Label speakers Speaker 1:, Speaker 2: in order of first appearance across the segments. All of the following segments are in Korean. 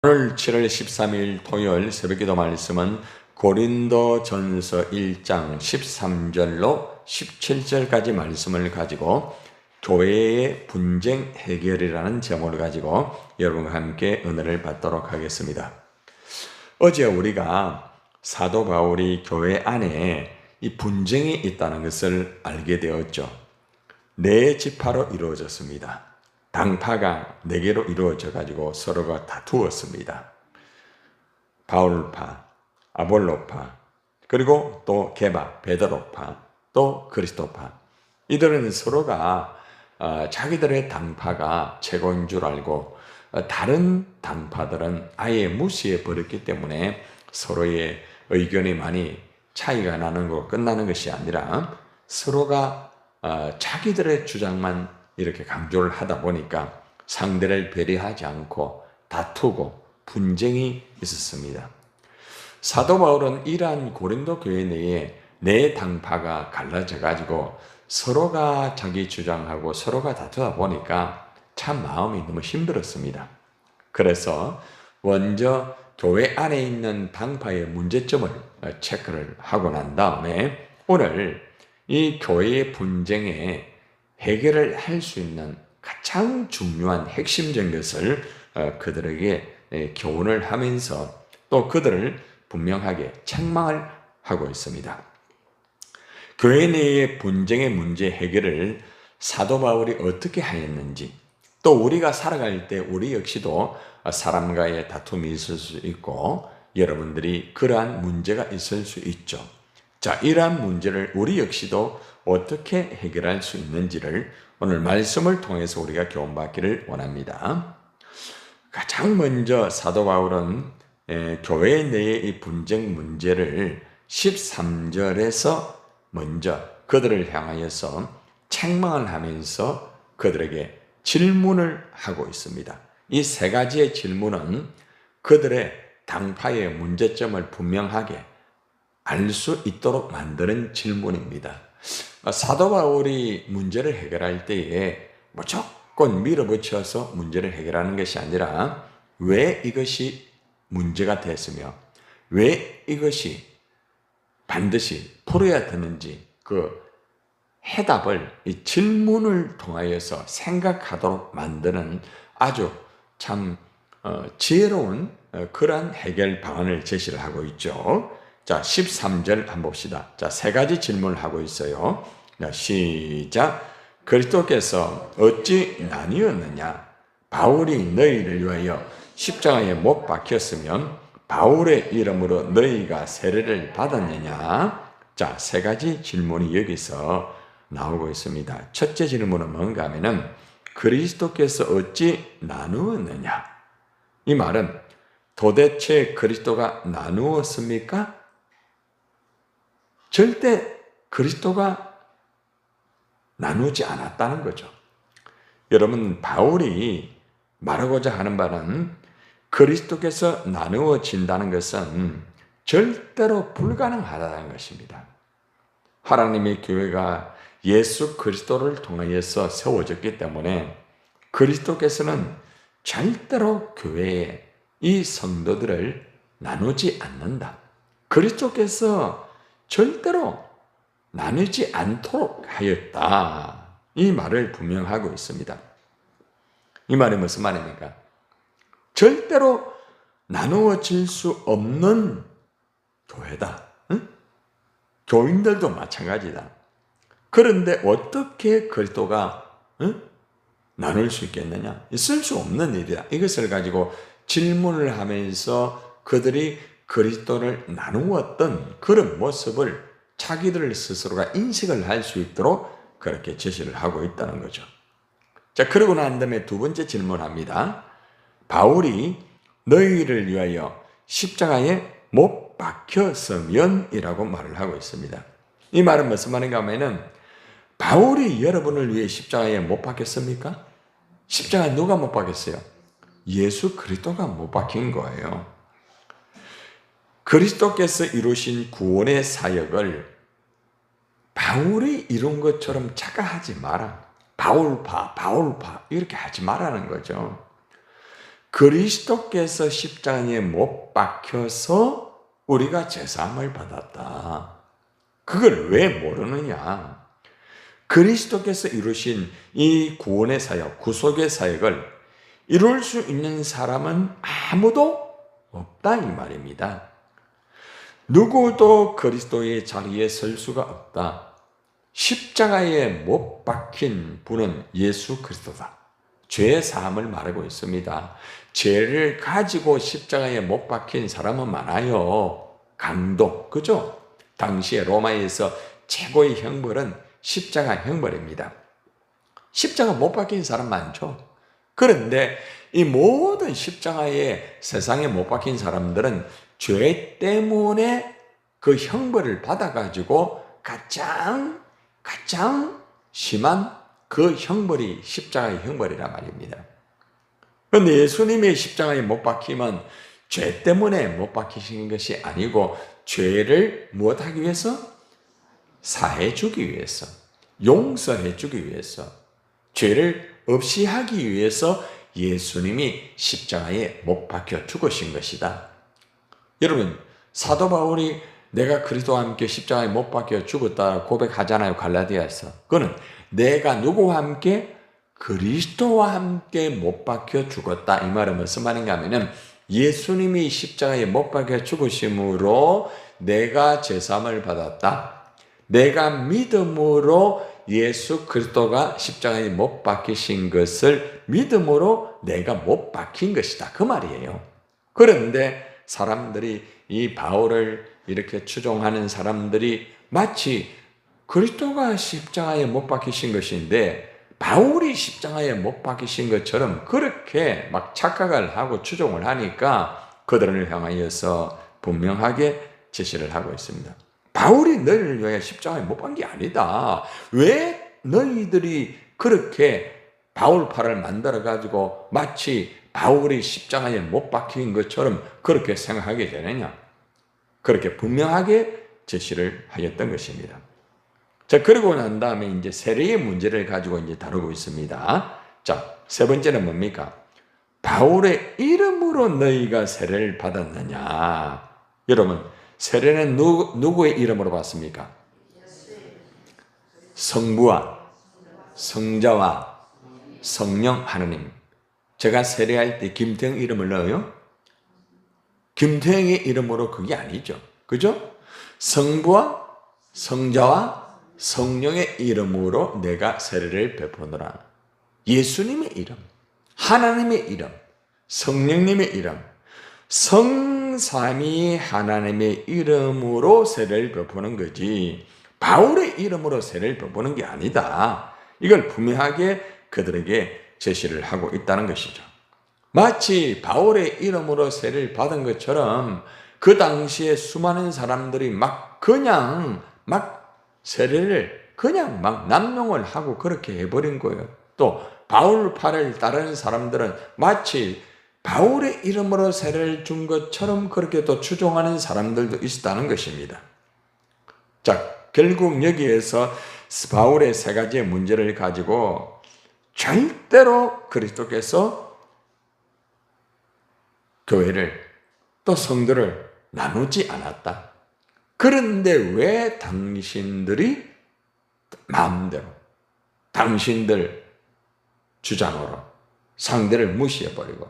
Speaker 1: 오늘 7월 13일 토요일 새벽기도 말씀은 고린도전서 1장 13절로 17절까지 말씀을 가지고 교회의 분쟁 해결이라는 제목을 가지고 여러분과 함께 은혜를 받도록 하겠습니다. 어제 우리가 사도 바울이 교회 안에 이 분쟁이 있다는 것을 알게 되었죠. 네 지파로 이루어졌습니다. 당파가 4개로 이루어져 가지고 서로가 다투었습니다. 바울파, 아볼로파, 그리고 또 게바, 베드로파, 또 그리스도파. 이들은 서로가 자기들의 당파가 최고인 줄 알고 다른 당파들은 아예 무시해 버렸기 때문에 서로의 의견이 많이 차이가 나는 거 끝나는 것이 아니라 서로가 자기들의 주장만 이렇게 강조를 하다 보니까 상대를 배려하지 않고 다투고 분쟁이 있었습니다. 사도 바울은 이러한 고린도 교회 내에 네 당파가 갈라져 가지고 서로가 자기 주장하고 서로가 다투다 보니까 참 마음이 너무 힘들었습니다. 그래서 먼저 교회 안에 있는 당파의 문제점을 체크를 하고 난 다음에 오늘 이 교회의 분쟁에 해결을 할 수 있는 가장 중요한 핵심적인 것을 그들에게 교훈을 하면서 또 그들을 분명하게 책망을 하고 있습니다. 교회 내의 분쟁의 문제 해결을 사도 바울이 어떻게 하였는지, 또 우리가 살아갈 때 우리 역시도 사람과의 다툼이 있을 수 있고 여러분들이 그러한 문제가 있을 수 있죠. 자, 이러한 문제를 우리 역시도 어떻게 해결할 수 있는지를 오늘 말씀을 통해서 우리가 교훈받기를 원합니다. 가장 먼저 사도 바울은 교회 내의 이 분쟁 문제를 13절에서 먼저 그들을 향하여서 책망을 하면서 그들에게 질문을 하고 있습니다. 이 세 가지의 질문은 그들의 당파의 문제점을 분명하게 알 수 있도록 만드는 질문입니다. 사도 바울이 문제를 해결할 때에 무조건 밀어붙여서 문제를 해결하는 것이 아니라 왜 이것이 문제가 됐으며 왜 이것이 반드시 풀어야 되는지 그 해답을 이 질문을 통하여서 생각하도록 만드는 아주 참 지혜로운 그러한 해결 방안을 제시를 하고 있죠. 자, 13절 한번 봅시다. 자, 세 가지 질문을 하고 있어요. 자, 시작. 그리스도께서 어찌 나뉘었느냐? 바울이 너희를 위하여 십자가에 못 박혔으면 바울의 이름으로 너희가 세례를 받았느냐? 자, 세 가지 질문이 여기서 나오고 있습니다. 첫째 질문은 뭔가 하면은 그리스도께서 어찌 나누었느냐? 이 말은 도대체 그리스도가 나누었습니까? 절대 그리스도가 나누지 않았다는 거죠. 여러분, 바울이 말하고자 하는 바는 그리스도께서 나누어진다는 것은 절대로 불가능하다는 것입니다. 하나님의 교회가 예수 그리스도를 통하여서 세워졌기 때문에 그리스도께서는 절대로 교회에 이 성도들을 나누지 않는다. 그리스도께서 절대로 나누지 않도록 하였다. 이 말을 분명하고 있습니다. 이 말이 무슨 말입니까? 절대로 나누어질 수 없는 교회다. 응? 교인들도 마찬가지다. 그런데 어떻게 그리스도가 나눌 수 있겠느냐? 있을 수 없는 일이다. 이것을 가지고 질문을 하면서 그들이 그리스도를 나누었던 그런 모습을 자기들 스스로가 인식을 할 수 있도록 그렇게 제시를 하고 있다는 거죠. 자, 그러고 난 다음에 두 번째 질문합니다. 바울이 너희를 위하여 십자가에 못 박혔으면 이라고 말을 하고 있습니다. 이 말은 무슨 말인가 하면은 바울이 여러분을 위해 십자가에 못 박혔습니까? 십자가에 누가 못 박혔어요? 예수 그리스도가 못 박힌 거예요. 그리스도께서 이루신 구원의 사역을 바울이 이룬 것처럼 착각하지 마라. 바울파 이렇게 하지 말라는 거죠. 그리스도께서 십자가에 못 박혀서 우리가 제사함을 받았다. 그걸 왜 모르느냐? 그리스도께서 이루신 이 구원의 사역, 구속의 사역을 이룰 수 있는 사람은 아무도 없다 이 말입니다. 누구도 그리스도의 자리에 설 수가 없다. 십자가에 못 박힌 분은 예수 그리스도다. 죄 사함을 말하고 있습니다. 죄를 가지고 십자가에 못 박힌 사람은 많아요. 강도, 그죠? 당시에 로마에서 최고의 형벌은 십자가 형벌입니다. 십자가 못 박힌 사람 많죠. 그런데 이 모든 십자가에 세상에 못 박힌 사람들은 죄 때문에 그 형벌을 받아가지고 가장 심한 그 형벌이 십자가의 형벌이란 말입니다. 그런데 예수님의 십자가에 못 박히면 죄 때문에 못 박히신 것이 아니고 죄를 무엇하기 위해서? 사해 주기 위해서, 용서해 주기 위해서, 죄를 없이 하기 위해서 예수님이 십자가에 못 박혀 죽으신 것이다. 여러분, 사도 바울이 내가 그리스도와 함께 십자가에 못 박혀 죽었다 고백하잖아요. 갈라디아에서. 그거는 내가 누구와 함께? 그리스도와 함께 못 박혀 죽었다. 이 말은 무슨 말인가 하면 예수님이 십자가에 못 박혀 죽으심으로 내가 제사함을 받았다. 내가 믿음으로 예수 그리스도가 십자가에 못 박히신 것을 믿음으로 내가 못 박힌 것이다. 그 말이에요. 그런데 사람들이 이 바울을 이렇게 추종하는 사람들이 마치 그리스도가 십자가에 못 박히신 것인데 바울이 십자가에 못 박히신 것처럼 그렇게 막 착각을 하고 추종을 하니까 그들을 향하여서 분명하게 제시를 하고 있습니다. 바울이 너희를 위해 십자가에 못 박힌 게 아니다. 왜 너희들이 그렇게 바울파를 만들어가지고 마치 바울이 십자가에 못 박힌 것처럼 그렇게 생각하게 되느냐? 그렇게 분명하게 제시를 하였던 것입니다. 자, 그러고 난 다음에 이제 세례의 문제를 가지고 이제 다루고 있습니다. 자, 세 번째는 뭡니까? 바울의 이름으로 너희가 세례를 받았느냐? 여러분, 세례는 누구의 이름으로 받습니까? 성부와 성자와 성령 하느님. 제가 세례할 때 김태형 이름을 넣어요? 김태형의 이름으로 그게 아니죠. 그죠? 성부와 성자와 성령의 이름으로 내가 세례를 베푸노라. 예수님의 이름, 하나님의 이름, 성령님의 이름, 성삼위 하나님의 이름으로 세례를 베푸는 거지 바울의 이름으로 세례를 베푸는 게 아니다. 이걸 분명하게 그들에게 제시를 하고 있다는 것이죠. 마치 바울의 이름으로 세례를 받은 것처럼 그 당시에 수많은 사람들이 그냥 세례를 그냥 남용을 하고 그렇게 해버린 거예요. 또 바울파를 따르는 사람들은 마치 바울의 이름으로 세례를 준 것처럼 그렇게 또 추종하는 사람들도 있었다는 것입니다. 자, 결국 여기에서 바울의 세 가지의 문제를 가지고 절대로 그리스도께서 교회를 또 성도를 나누지 않았다. 그런데 왜 당신들이 마음대로 당신들 주장으로 상대를 무시해버리고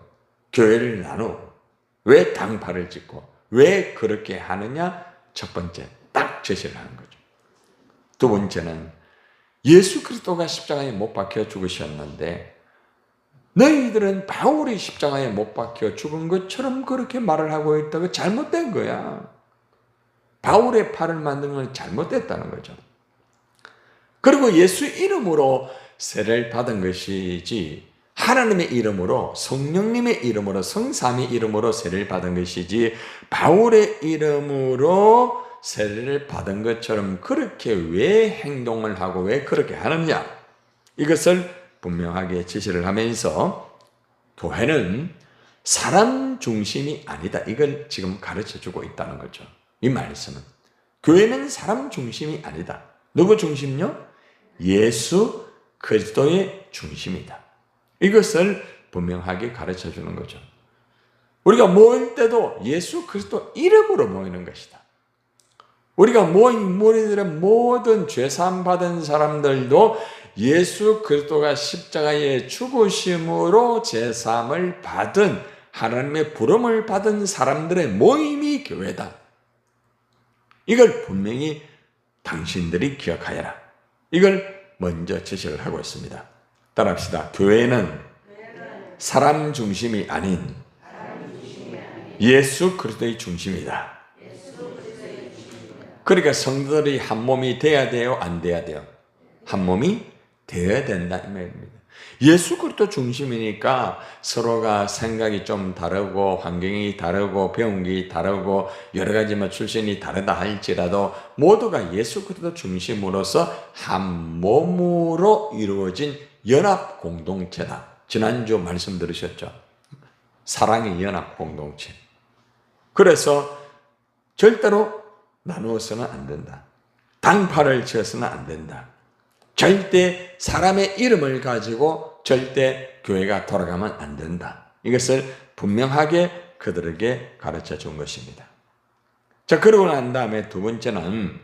Speaker 1: 교회를 나누고 왜 당파를 짓고 왜 그렇게 하느냐? 첫 번째 딱 제시를 하는 거죠. 두 번째는 예수 그리스도가 십자가에 못 박혀 죽으셨는데 너희들은 바울이 십자가에 못 박혀 죽은 것처럼 그렇게 말을 하고 있다고 잘못된 거야. 바울의 팔을 만든 건 잘못됐다는 거죠. 그리고 예수 이름으로 세례를 받은 것이지 하나님의 이름으로 성령님의 이름으로 성삼위 이름으로 세례를 받은 것이지 바울의 이름으로 세례를 받은 것처럼 그렇게 왜 행동을 하고 왜 그렇게 하느냐? 이것을 분명하게 제시를 하면서 교회는 사람 중심이 아니다. 이걸 지금 가르쳐주고 있다는 거죠. 이 말씀은 교회는 사람 중심이 아니다. 누구 중심요? 예수 그리스도의 중심이다. 이것을 분명하게 가르쳐주는 거죠. 우리가 모일 때도 예수 그리스도 이름으로 모이는 것이다. 우리가 모인 무리들의 모든 죄사함 받은 사람들도 예수 그리스도가 십자가의 죽으심으로 죄사함을 받은 하나님의 부름을 받은 사람들의 모임이 교회다. 이걸 분명히 당신들이 기억하여라. 이걸 먼저 제시를 하고 있습니다. 따라합시다. 교회는 사람 중심이 아닌 예수 그리스도의 중심이다. 그러니까 성도들이 한 몸이 돼야 돼요? 안 돼야 돼요? 한 몸이 되어야 된다 이 말입니다. 예수 그리스도 중심이니까 서로가 생각이 좀 다르고 환경이 다르고 배운 게 다르고 여러 가지 출신이 다르다 할지라도 모두가 예수 그리스도 중심으로서 한 몸으로 이루어진 연합 공동체다. 지난주 말씀 들으셨죠? 사랑의 연합 공동체. 그래서 절대로 나누어서는 안 된다. 당파를 지어서는 안 된다. 절대 사람의 이름을 가지고 절대 교회가 돌아가면 안 된다. 이것을 분명하게 그들에게 가르쳐 준 것입니다. 자, 그러고 난 다음에 두 번째는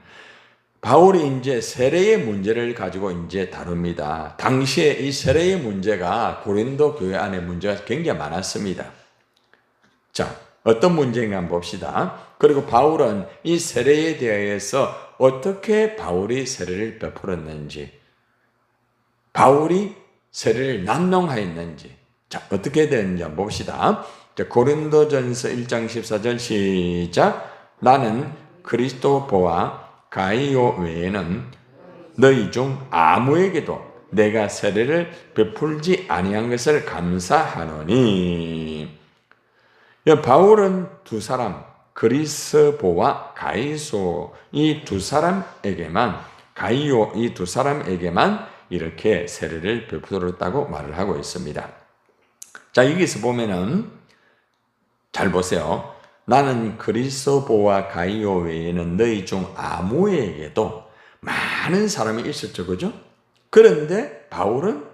Speaker 1: 바울이 이제 세례의 문제를 가지고 이제 다룹니다. 당시에 이 세례의 문제가 고린도 교회 안에 문제가 굉장히 많았습니다. 자, 어떤 문제인가 한번 봅시다. 그리고 바울은 이 세례에 대해서 어떻게 바울이 세례를 베풀었는지, 바울이 세례를 남용하였는지, 자, 어떻게 되는지 한번 봅시다. 자, 고린도전서 1장 14절 시작. 나는 그리스도보와 가이오 외에는 너희 중 아무에게도 내가 세례를 베풀지 아니한 것을 감사하노니. 바울은 두 사람, 그리스보와 가이소 이 두 사람에게만, 가이오 이 두 사람에게만 이렇게 세례를 베풀었다고 말을 하고 있습니다. 자, 여기서 보면은 잘 보세요. 나는 그리스보와 가이오 외에는 너희 중 아무에게도 많은 사람이 있었죠, 그죠? 그런데 바울은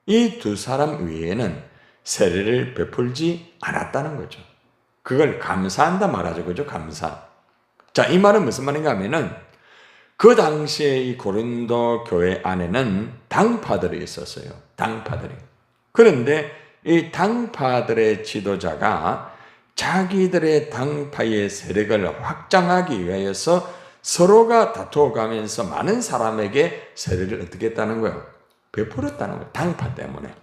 Speaker 1: 이 두 사람 외에는 세례를 베풀지 않았다는 거죠. 그걸 감사한다 말하죠, 그죠? 감사. 자, 이 말은 무슨 말인가 하면은 그 당시에 이 고린도 교회 안에는 당파들이 있었어요. 당파들이. 그런데 이 당파들의 지도자가 자기들의 당파의 세력을 확장하기 위해서 서로가 다투어가면서 많은 사람에게 세례를 어떻게 했다는 거예요? 베풀었다는 거예요. 당파 때문에.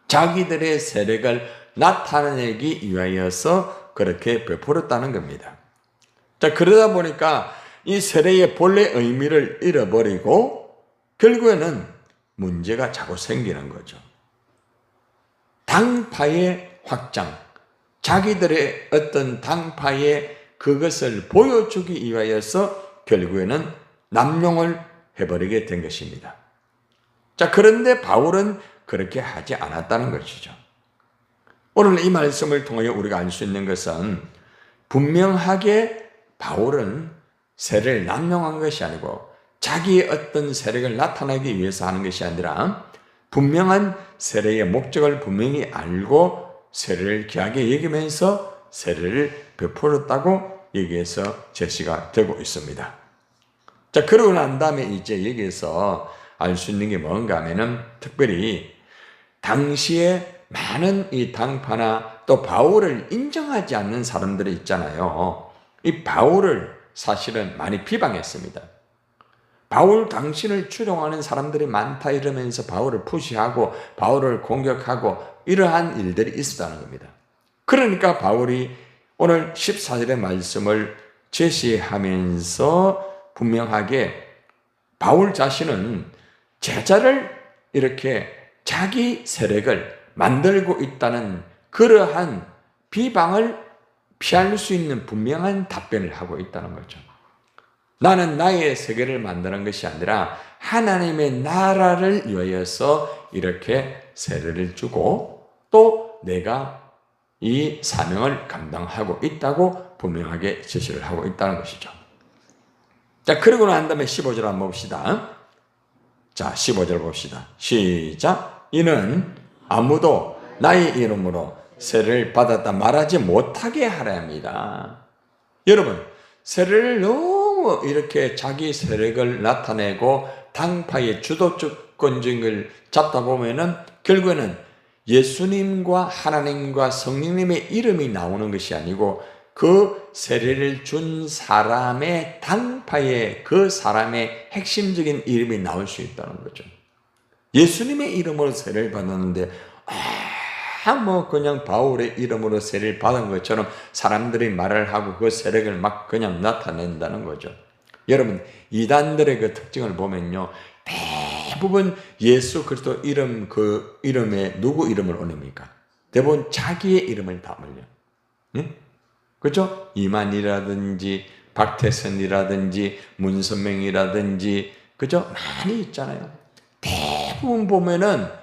Speaker 1: 자기들의 세력을 나타내기 위하여서 그렇게 베풀었다는 겁니다. 자, 그러다 보니까 이 세례의 본래 의미를 잃어버리고 결국에는 문제가 자꾸 생기는 거죠. 당파의 확장, 자기들의 어떤 당파의 그것을 보여주기 위하여서 결국에는 남용을 해버리게 된 것입니다. 자, 그런데 바울은 그렇게 하지 않았다는 것이죠. 오늘 이 말씀을 통하여 우리가 알 수 있는 것은 분명하게 바울은 세례를 남용한 것이 아니고 자기의 어떤 세력을 나타내기 위해서 하는 것이 아니라 분명한 세례의 목적을 분명히 알고 세례를 귀하게 여기면서 세례를 베풀었다고 여기에서 제시가 되고 있습니다. 자, 그러고 난 다음에 이제 여기에서 알 수 있는 게 뭔가 하면은 특별히 당시에 많은 이 당파나 또 바울을 인정하지 않는 사람들이 있잖아요. 이 바울을 사실은 많이 비방했습니다. 바울 당신을 추종하는 사람들이 많다 이러면서 바울을 푸시하고 바울을 공격하고 이러한 일들이 있었다는 겁니다. 그러니까 바울이 오늘 14절의 말씀을 제시하면서 분명하게 바울 자신은 제자를 이렇게 자기 세력을 만들고 있다는 그러한 비방을 피할 수 있는 분명한 답변을 하고 있다는 거죠. 나는 나의 세계를 만드는 것이 아니라 하나님의 나라를 위하여서 이렇게 세례를 주고 또 내가 이 사명을 감당하고 있다고 분명하게 제시를 하고 있다는 것이죠. 자, 그러고 난 다음에 15절 한번 봅시다. 자, 15절 봅시다. 시작. 이는 아무도 나의 이름으로 세례를 받았다 말하지 못하게 하려 합니다. 여러분, 세례를 너무 이렇게 자기 세력을 나타내고 당파의 주도권을 잡다 보면은 결국에는 예수님과 하나님과 성령님의 이름이 나오는 것이 아니고 그 세례를 준 사람의 당파의 그 사람의 핵심적인 이름이 나올 수 있다는 거죠. 예수님의 이름으로 세례를 받았는데 그냥 바울의 이름으로 세례를 받은 것처럼 사람들이 말을 하고 그 세력을 막 그냥 나타낸다는 거죠. 여러분, 이단들의 그 특징을 보면요, 대부분 예수 그리스도 이름, 그 이름에 누구 이름을 올립니까? 대부분 자기의 이름을 담으려. 응? 그렇죠? 이만이라든지 박태선이라든지 문선명이라든지, 그죠? 많이 있잖아요. 대부분 보면은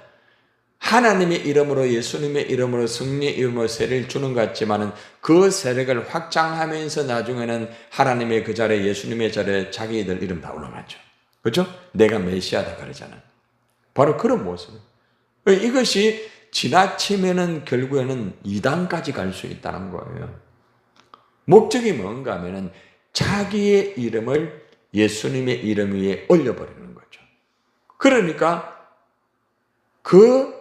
Speaker 1: 하나님의 이름으로, 예수님의 이름으로, 성령의 이름으로 세례를 주는 것 같지만은 그 세력을 확장하면서 나중에는 하나님의 그 자리에, 예수님의 자리에 자기들 이름 다 올라가죠. 그렇죠? 내가 메시아다 그러잖아요. 바로 그런 모습. 이것이 지나치면은 결국에는 이단까지 갈 수 있다는 거예요. 목적이 뭔가 하면은 자기의 이름을 예수님의 이름 위에 올려버리는 거죠. 그러니까 그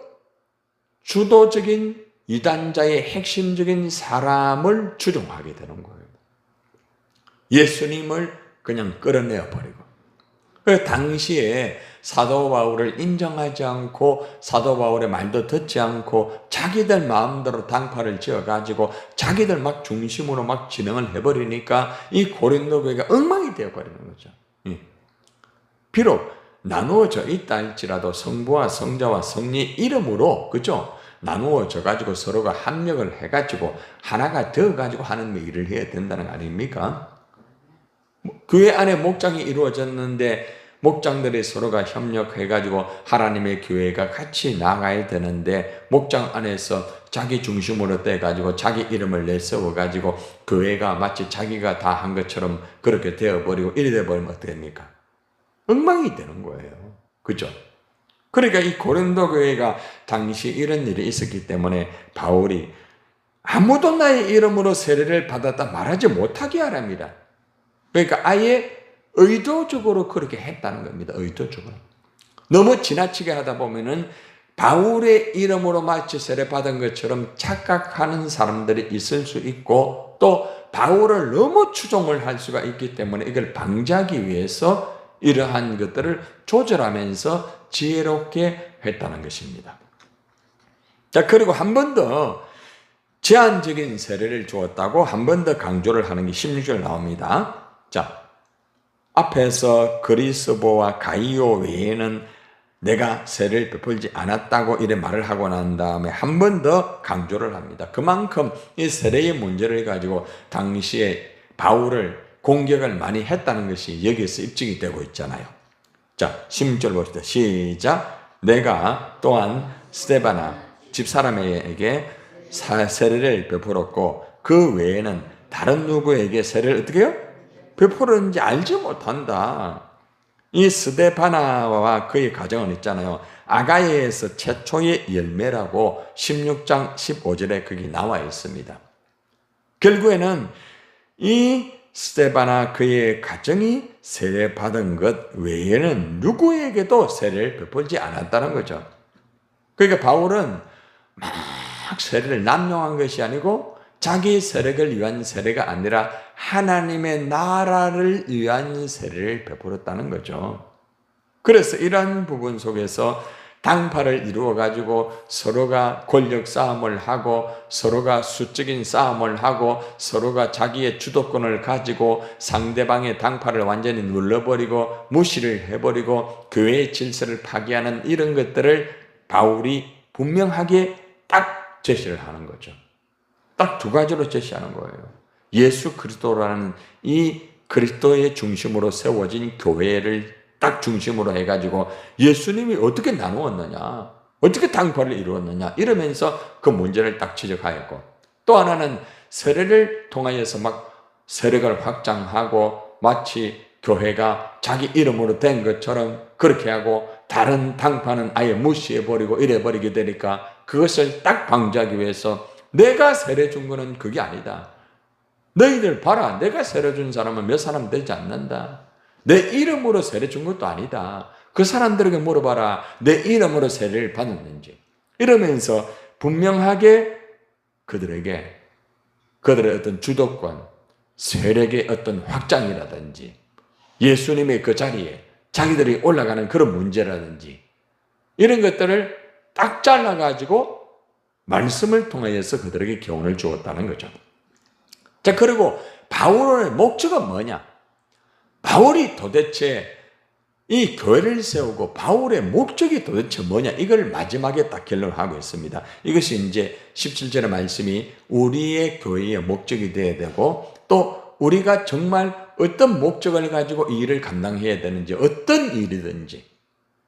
Speaker 1: 주도적인 이단자의 핵심적인 사람을 추종하게 되는 거예요. 예수님을 그냥 끌어내어 버리고. 그 당시에 사도 바울을 인정하지 않고 사도 바울의 말도 듣지 않고 자기들 마음대로 당파를 지어가지고 자기들 막 중심으로 막 진행을 해버리니까 이 고린도 교회가 엉망이 되어버리는 거죠. 비록 나누어져 있다 할지라도 성부와 성자와 성리 이름으로, 그죠? 나누어져 가지고 서로가 합력을 해가지고 하나가 되어가지고 하는 일을 해야 된다는 거 아닙니까? 교회 안에 목장이 이루어졌는데 목장들이 서로가 협력해가지고 하나님의 교회가 같이 나가야 되는데 목장 안에서 자기 중심으로 떼가지고 자기 이름을 내세워가지고 교회가 마치 자기가 다 한 것처럼 그렇게 되어버리고 이래 되어버리면 어떻게 됩니까? 엉망이 되는 거예요. 그죠? 그러니까 이 고린도 교회가 당시 이런 일이 있었기 때문에 바울이 아무도 나의 이름으로 세례를 받았다 말하지 못하게 하랍니다. 그러니까 아예 의도적으로 그렇게 했다는 겁니다. 의도적으로. 너무 지나치게 하다 보면은 바울의 이름으로 마치 세례 받은 것처럼 착각하는 사람들이 있을 수 있고 또 바울을 너무 추종을 할 수가 있기 때문에 이걸 방지하기 위해서 이러한 것들을 조절하면서 지혜롭게 했다는 것입니다. 자, 그리고 한 번 더 제한적인 세례를 주었다고 한 번 더 강조를 하는 게 16절 나옵니다. 자, 앞에서 그리스보와 가이오 외에는 내가 세례를 베풀지 않았다고 이래 말을 하고 난 다음에 한 번 더 강조를 합니다. 그만큼 이 세례의 문제를 가지고 당시에 바울을 공격을 많이 했다는 것이 여기에서 입증이 되고 있잖아요. 자, 16절 봅시다. 시작. 내가 또한 스데바나 집사람에게 세례를 베풀었고 그 외에는 다른 누구에게 세례를 어떻게 해요? 베풀었는지 알지 못한다. 이 스데바나와 그의 가정은 있잖아요. 아가야에서 최초의 열매라고 16장 15절에 그게 나와 있습니다. 결국에는 이 스데바나 그의 가정이 세례 받은 것 외에는 누구에게도 세례를 베풀지 않았다는 거죠. 그러니까 바울은 막 세례를 남용한 것이 아니고 자기 세력을 위한 세례가 아니라 하나님의 나라를 위한 세례를 베풀었다는 거죠. 그래서 이러한 부분 속에서 당파를 이루어 가지고 서로가 권력 싸움을 하고 서로가 수적인 싸움을 하고 서로가 자기의 주도권을 가지고 상대방의 당파를 완전히 눌러버리고 무시를 해버리고 교회의 질서를 파괴하는 이런 것들을 바울이 분명하게 딱 제시를 하는 거죠. 딱 두 가지로 제시하는 거예요. 예수 그리스도라는 이 그리스도의 중심으로 세워진 교회를 딱 중심으로 해가지고 예수님이 어떻게 나누었느냐, 어떻게 당파를 이루었느냐 이러면서 그 문제를 딱 지적하였고, 또 하나는 세례를 통하여서 막 세력을 확장하고 마치 교회가 자기 이름으로 된 것처럼 그렇게 하고 다른 당파는 아예 무시해버리고 이래버리게 되니까 그것을 딱 방지하기 위해서 내가 세례 준 거는 그게 아니다. 너희들 봐라. 내가 세례 준 사람은 몇 사람 되지 않는다. 내 이름으로 세례 준 것도 아니다. 그 사람들에게 물어봐라. 내 이름으로 세례를 받았는지. 이러면서 분명하게 그들의 어떤 주도권, 세력의 어떤 확장이라든지 예수님의 그 자리에 자기들이 올라가는 그런 문제라든지 이런 것들을 딱 잘라가지고 말씀을 통하여서 그들에게 교훈을 주었다는 거죠. 자, 그리고 바울의 목적은 뭐냐? 바울이 도대체 이 교회를 세우고 바울의 목적이 도대체 뭐냐? 이걸 마지막에 딱 결론하고 있습니다. 이것이 이제 17절의 말씀이 우리의 교회의 목적이 되어야 되고 또 우리가 정말 어떤 목적을 가지고 이 일을 감당해야 되는지 어떤 일이든지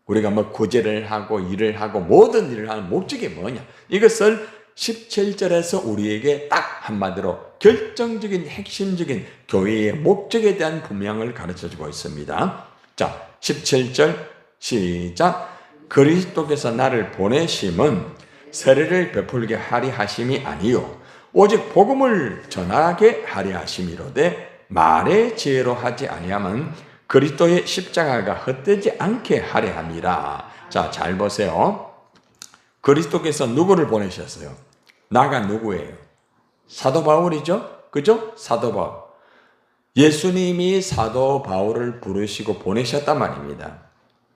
Speaker 1: 우리가 뭐 구제를 하고 일을 하고 모든 일을 하는 목적이 뭐냐? 이것을 17절에서 우리에게 딱 한마디로 결정적인 핵심적인 교회의 목적에 대한 분명을 가르쳐주고 있습니다. 자, 17절 시작. 그리스도께서 나를 보내심은 세례를 베풀게 하리 하심이 아니요 오직 복음을 전하게 하리 하심이로되 말의 지혜로 하지 아니하면 그리스도의 십자가가 헛되지 않게 하려 함이라. 자, 잘 보세요. 그리스도께서 누구를 보내셨어요? 나가 누구예요? 사도 바울이죠? 그죠? 사도 바울. 예수님이 사도 바울을 부르시고 보내셨단 말입니다.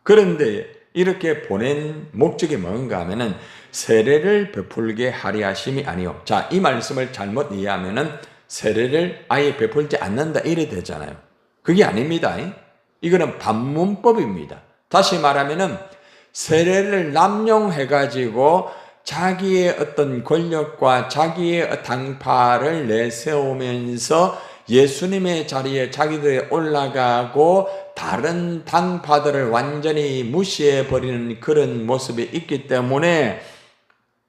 Speaker 1: 그런데 이렇게 보낸 목적이 뭔가 하면은 세례를 베풀게 하리 하심이 아니요. 자, 이 말씀을 잘못 이해하면은 세례를 아예 베풀지 않는다 이래 되잖아요. 그게 아닙니다. 이거는 반문법입니다. 다시 말하면은 세례를 남용해가지고 자기의 어떤 권력과 자기의 당파를 내세우면서 예수님의 자리에 자기들이 올라가고 다른 당파들을 완전히 무시해버리는 그런 모습이 있기 때문에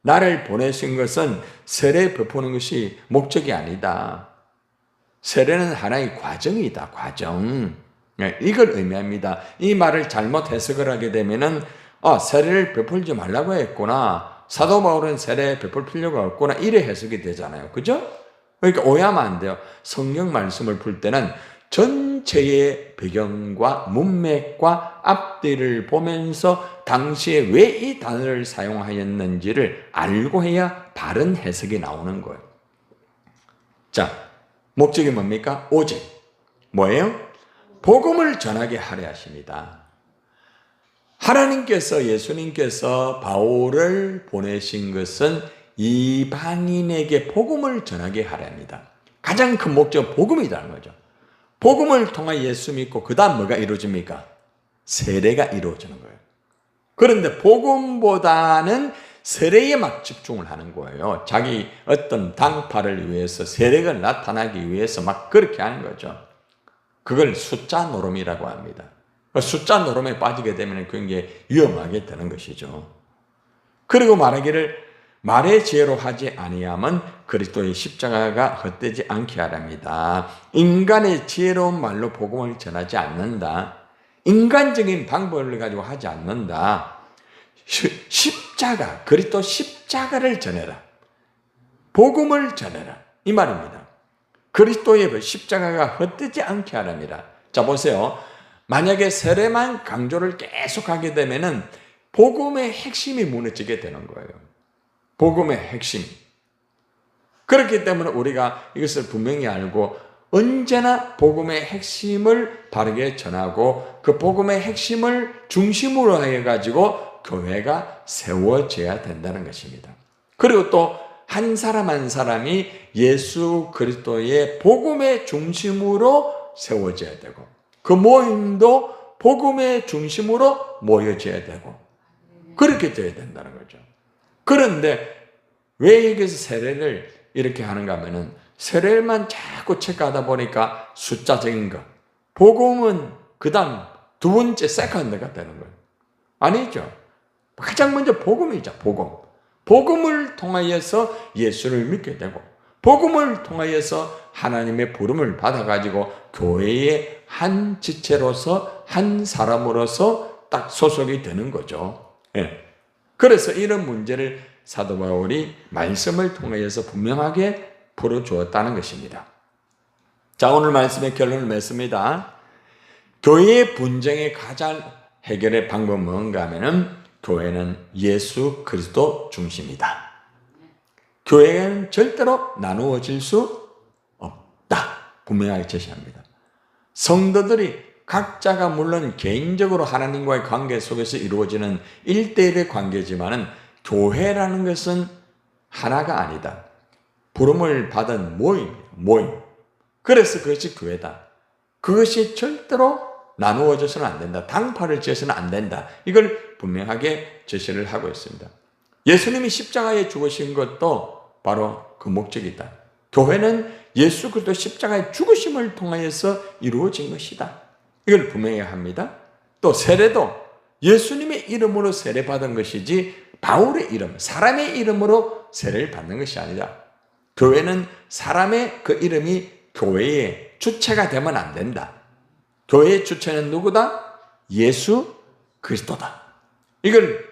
Speaker 1: 나를 보내신 것은 세례 베푸는 것이 목적이 아니다. 세례는 하나의 과정이다. 과정. 이걸 의미합니다. 이 말을 잘못 해석을 하게 되면은 세례를 베풀지 말라고 했구나. 사도 바울은 세례 베풀 필요가 없구나. 이래 해석이 되잖아요. 그죠? 그러니까 오해하면 안 돼요. 성경 말씀을 풀 때는 전체의 배경과 문맥과 앞뒤를 보면서 당시에 왜 이 단어를 사용하였는지를 알고 해야 바른 해석이 나오는 거예요. 자, 목적이 뭡니까? 오직 뭐예요? 복음을 전하게 하려 하십니다. 하나님께서 예수님께서 바울을 보내신 것은 이방인에게 복음을 전하게 하려 합니다. 가장 큰 목적은 복음이라는 거죠. 복음을 통해 예수 믿고 그 다음 뭐가 이루어집니까? 세례가 이루어지는 거예요. 그런데 복음보다는 세례에 막 집중을 하는 거예요. 자기 어떤 당파를 위해서 세례가 나타나기 위해서 막 그렇게 하는 거죠. 그걸 숫자 노름이라고 합니다. 숫자 노름에 빠지게 되면 굉장히 위험하게 되는 것이죠. 그리고 말하기를 말의 지혜로 하지 아니하면 그리스도의 십자가가 헛되지 않게 하랍니다. 인간의 지혜로운 말로 복음을 전하지 않는다. 인간적인 방법을 가지고 하지 않는다. 십자가, 그리스도 십자가를 전해라. 복음을 전해라. 이 말입니다. 그리스도의 십자가가 헛되지 않게 하랍니다. 자, 보세요. 만약에 세례만 강조를 계속하게 되면은 복음의 핵심이 무너지게 되는 거예요. 복음의 핵심. 그렇기 때문에 우리가 이것을 분명히 알고 언제나 복음의 핵심을 바르게 전하고 그 복음의 핵심을 중심으로 해가지고 교회가 세워져야 된다는 것입니다. 그리고 또 한 사람 한 사람이 예수 그리스도의 복음의 중심으로 세워져야 되고 그 모임도 복음의 중심으로 모여져야 되고 그렇게 돼야 된다는 거죠. 그런데 왜 여기서 세례를 이렇게 하는가 하면은 세례만 자꾸 체크하다 보니까 숫자적인 것. 복음은 그 다음 두 번째 세컨드가 되는 거예요. 아니죠. 가장 먼저 복음이죠. 복음. 복음을 통하여서 예수를 믿게 되고 복음을 통하여서 하나님의 부름을 받아가지고 교회의 한 지체로서 한 사람으로서 딱 소속이 되는 거죠. 예. 그래서 이런 문제를 사도 바울이 말씀을 통하여서 분명하게 풀어주었다는 것입니다. 자, 오늘 말씀의 결론을 맺습니다. 교회의 분쟁의 가장 해결의 방법은 뭔가 하면은 교회는 예수 그리스도 중심이다. 교회는 절대로 나누어질 수 없다. 분명하게 제시합니다. 성도들이 각자가 물론 개인적으로 하나님과의 관계 속에서 이루어지는 1대1의 관계지만은 교회라는 것은 하나가 아니다. 부름을 받은 모임. 그래서 그것이 교회다. 그것이 절대로 나누어져서는 안 된다. 당파를 지어서는 안 된다. 이걸 분명하게 제시를 하고 있습니다. 예수님이 십자가에 죽으신 것도 바로 그 목적이다. 교회는 예수 그리스도 십자가의 죽으심을 통하여서 이루어진 것이다. 이걸 분명히 합니다. 또 세례도 예수님의 이름으로 세례받은 것이지 바울의 이름, 사람의 이름으로 세례를 받는 것이 아니다. 교회는 사람의 그 이름이 교회의 주체가 되면 안 된다. 교회의 주체는 누구다? 예수 그리스도다. 이걸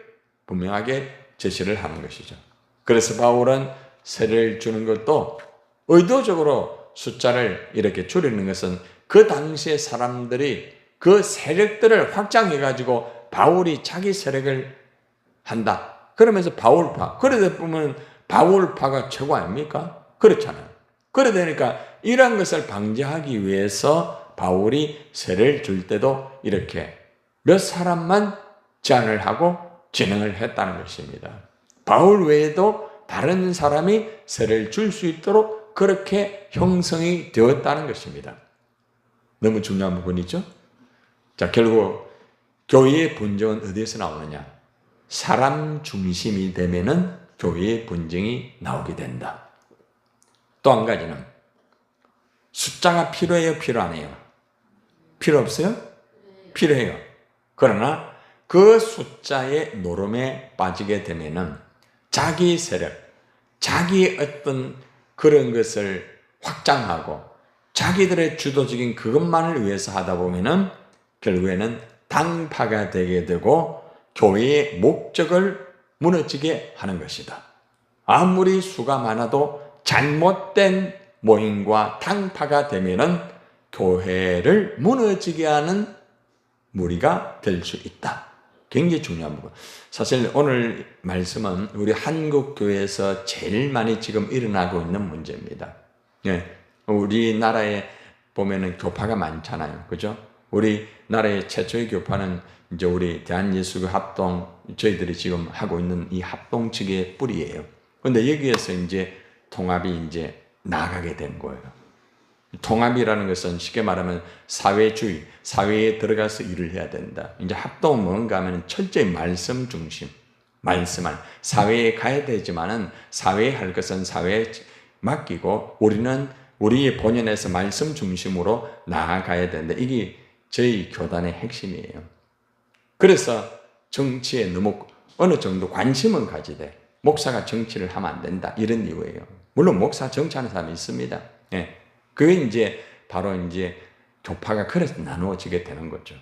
Speaker 1: 분명하게 제시를 하는 것이죠. 그래서 바울은 세례를 주는 것도 의도적으로 숫자를 이렇게 줄이는 것은 그 당시의 사람들이 그 세력들을 확장해가지고 바울이 자기 세력을 한다. 그러면서 바울파. 그러다 보면 바울파가 최고 아닙니까? 그렇잖아요. 그러다 보니까 이러한 것을 방지하기 위해서 바울이 세례를 줄 때도 이렇게 몇 사람만 제안을 하고 진행을 했다는 것입니다. 바울 외에도 다른 사람이 세례를 줄 수 있도록 그렇게 형성이 되었다는 것입니다. 너무 중요한 부분이죠. 자, 결국 교회의 분쟁은 어디에서 나오느냐? 사람 중심이 되면은 교회의 분쟁이 나오게 된다. 또 한 가지는 숫자가 필요해요, 필요 안 해요? 필요 없어요? 필요해요. 그러나 그 숫자의 노름에 빠지게 되면은 자기 세력, 자기의 어떤 그런 것을 확장하고 자기들의 주도적인 그것만을 위해서 하다 보면은 결국에는 당파가 되게 되고 교회의 목적을 무너지게 하는 것이다. 아무리 수가 많아도 잘못된 모임과 당파가 되면은 교회를 무너지게 하는 무리가 될 수 있다. 굉장히 중요한 부분. 사실 오늘 말씀은 우리 한국 교회에서 제일 많이 지금 일어나고 있는 문제입니다. 예, 우리나라에 보면은 교파가 많잖아요, 그죠? 우리나라의 최초의 교파는 이제 우리 대한예수교 합동 저희들이 지금 하고 있는 이 합동 측의 뿌리예요. 그런데 여기에서 이제 통합이 이제 나가게 된 거예요. 통합이라는 것은 쉽게 말하면 사회주의, 사회에 들어가서 일을 해야 된다. 이제 합동은 뭔가 하면 철저히 말씀 중심, 말씀을 사회에 가야 되지만은 사회에 할 것은 사회에 맡기고 우리는 우리의 본연에서 말씀 중심으로 나아가야 된다. 이게 저희 교단의 핵심이에요. 그래서 정치에 너무 어느 정도 관심은 가지되 목사가 정치를 하면 안 된다. 이런 이유예요. 물론 목사 정치하는 사람이 있습니다. 예. 그게 이제 바로 이제 교파가 그래서 나누어지게 되는 거죠.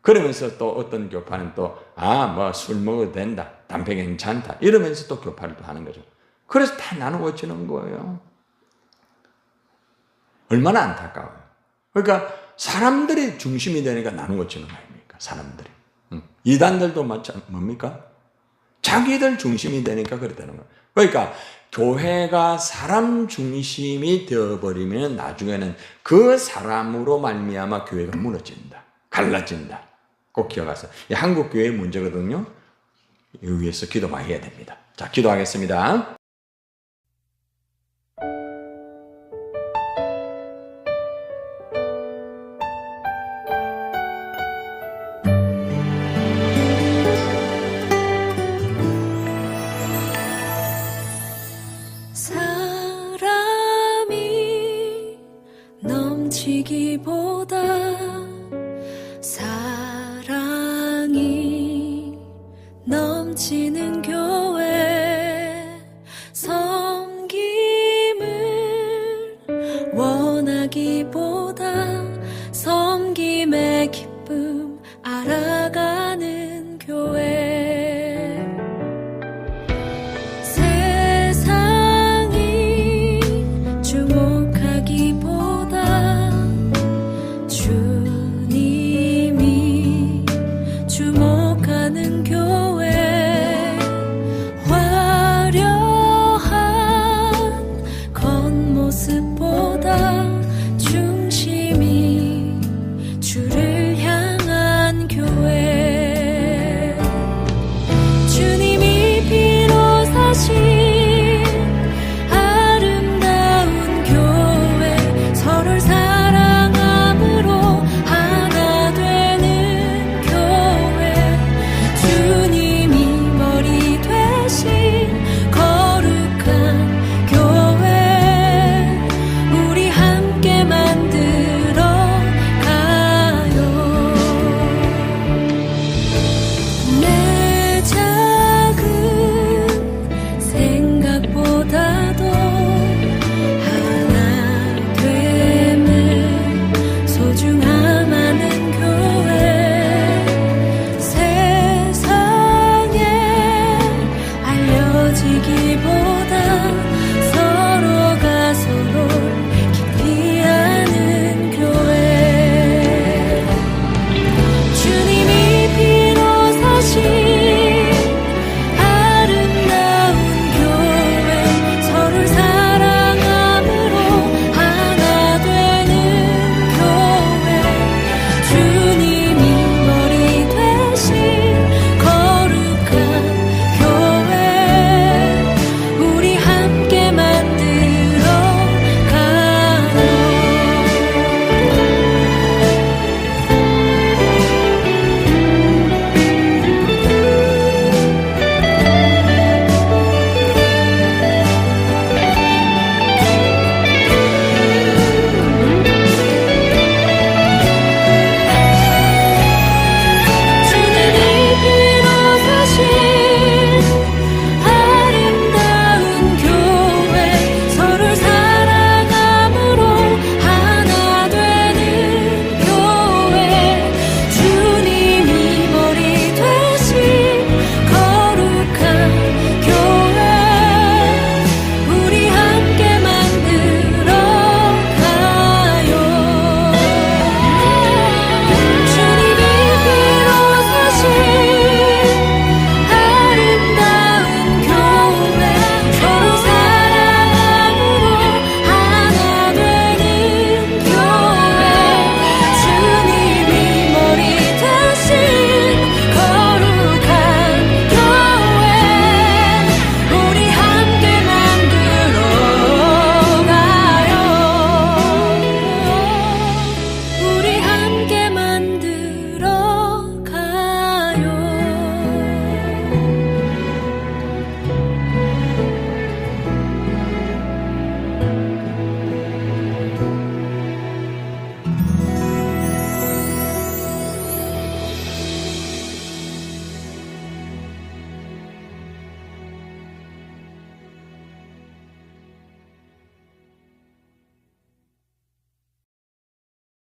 Speaker 1: 그러면서 또 어떤 교파는 또, 뭐 술 먹어도 된다. 담배 괜찮다. 이러면서 또 교파를 또 하는 거죠. 그래서 다 나누어지는 거예요. 얼마나 안타까워요. 그러니까 사람들이 중심이 되니까 나누어지는 거 아닙니까? 사람들이. 이단들도 뭡니까? 자기들 중심이 되니까 그래 되는 거예요. 그러니까 교회가 사람 중심이 되어버리면 나중에는 그 사람으로 말미암아 교회가 무너진다. 갈라진다. 꼭 기억하세요. 한국 교회의 문제거든요. 이 위해서 기도 많이 해야 됩니다. 자, 기도하겠습니다.
Speaker 2: 사람이 넘치기보다 사랑이 넘치는 교회, 섬김을 원하기보다 섬김의 기쁨 알아가는 교회. 모습